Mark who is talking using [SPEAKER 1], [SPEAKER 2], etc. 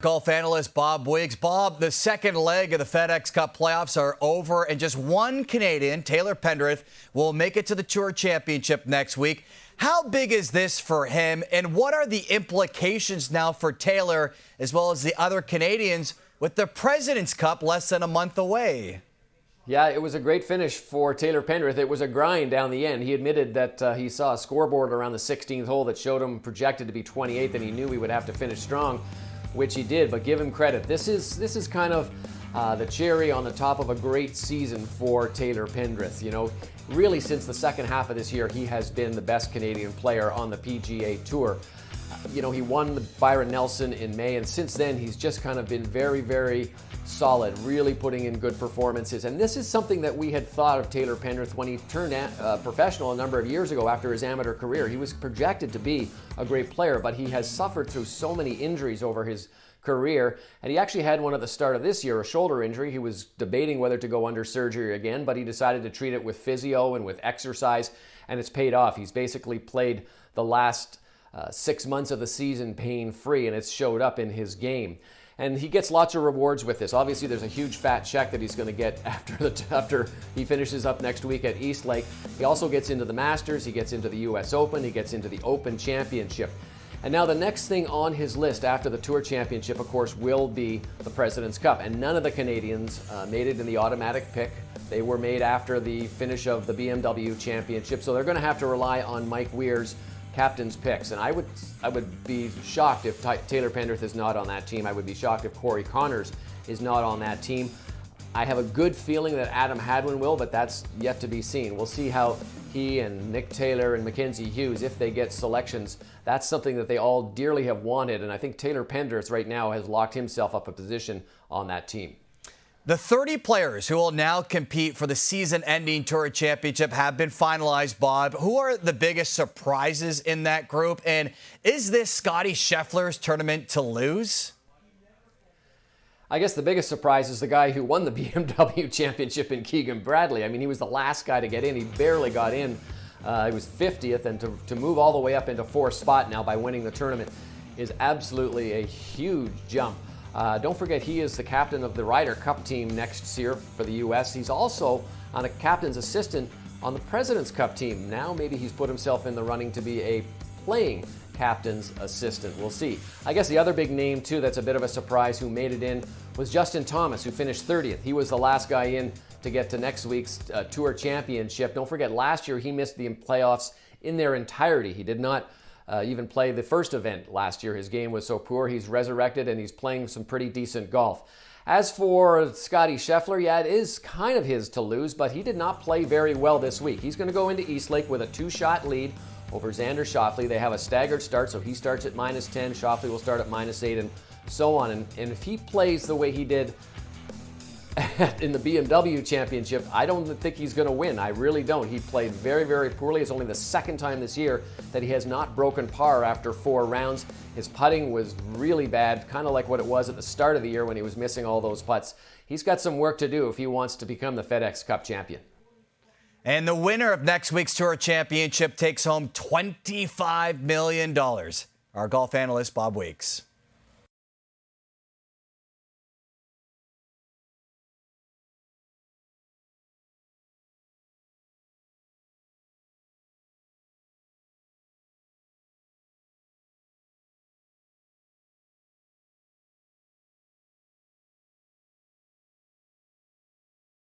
[SPEAKER 1] Golf analyst Bob Wiggs. Bob, the second leg of the FedEx Cup Playoffs are over, and just one Canadian, Taylor Pendrith, will make it to the Tour Championship next week. How big is this for him, and what are the implications now for Taylor as well as the other Canadians with the President's Cup less than a month away?
[SPEAKER 2] Yeah, it was a great finish for Taylor Pendrith. It was a grind down the end. He admitted that he saw a scoreboard around the 16th hole that showed him projected to be 28th, and he knew he would have to finish strong, which he did. But give him credit. This is kind of the cherry on the top of a great season for Taylor Pendrith. You know, really since the second half of this year, he has been the best Canadian player on the PGA Tour. You know, he won the Byron Nelson in May, and since then he's just kind of been very, very solid, really putting in good performances. And this is something that we had thought of Taylor Pendrith when he turned professional a number of years ago after his amateur career. He was projected to be a great player, but he has suffered through so many injuries over his career. And he actually had one at the start of this year, a shoulder injury. He was debating whether to go under surgery again, but he decided to treat it with physio and with exercise, and it's paid off. He's basically played the last 6 months of the season pain-free, and it's showed up in his game. And he gets lots of rewards with this. Obviously, there's a huge fat check that he's going to get after he finishes up next week at East Lake. He also gets into the Masters, he gets into the U.S. Open, he gets into the Open Championship. And now the next thing on his list after the Tour Championship, of course, will be the President's Cup. And none of the Canadians made it in the automatic pick. They were made after the finish of the BMW Championship, so they're going to have to rely on Mike Weir's captain's picks. And I would be shocked if Taylor Pendrith is not on that team. I would be shocked if Corey Connors is not on that team. I have a good feeling that Adam Hadwin will, but that's yet to be seen. We'll see how he and Nick Taylor and Mackenzie Hughes, if they get selections, that's something that they all dearly have wanted. And I think Taylor Pendrith right now has locked himself up a position on that team.
[SPEAKER 1] The 30 players who will now compete for the season-ending Tour Championship have been finalized, Bob. Who are the biggest surprises in that group? And is this Scottie Scheffler's tournament to lose?
[SPEAKER 2] I guess the biggest surprise is the guy who won the BMW Championship in Keegan Bradley. I mean, he was the last guy to get in. He barely got in. He was 50th, and to move all the way up into fourth spot now by winning the tournament is absolutely a huge jump. Don't forget, he is the captain of the Ryder Cup team next year for the U.S. He's also on a captain's assistant on the President's Cup team. Now maybe he's put himself in the running to be a playing captain's assistant. We'll see. I guess the other big name, too, that's a bit of a surprise who made it in was Justin Thomas, who finished 30th. He was the last guy in to get to next week's Tour Championship. Don't forget, last year he missed the playoffs in their entirety. He did not even play the first event last year. His game was so poor. He's resurrected, and he's playing some pretty decent golf. As for Scottie Scheffler, yeah, it is kind of his to lose, but he did not play very well this week. He's going to go into Eastlake with a 2-shot lead over Xander Schauffele. They have a staggered start, so he starts at -10. Schauffele will start at -8, and so on. And if he plays the way he did in the BMW Championship, I don't think he's going to win. I really don't. He played very, very poorly. It's only the second time this year that he has not broken par after 4 rounds. His putting was really bad, kind of like what it was at the start of the year when he was missing all those putts. He's got some work to do if he wants to become the FedEx Cup champion.
[SPEAKER 1] And the winner of next week's Tour Championship takes home $25 million. Our golf analyst, Bob Wiggs.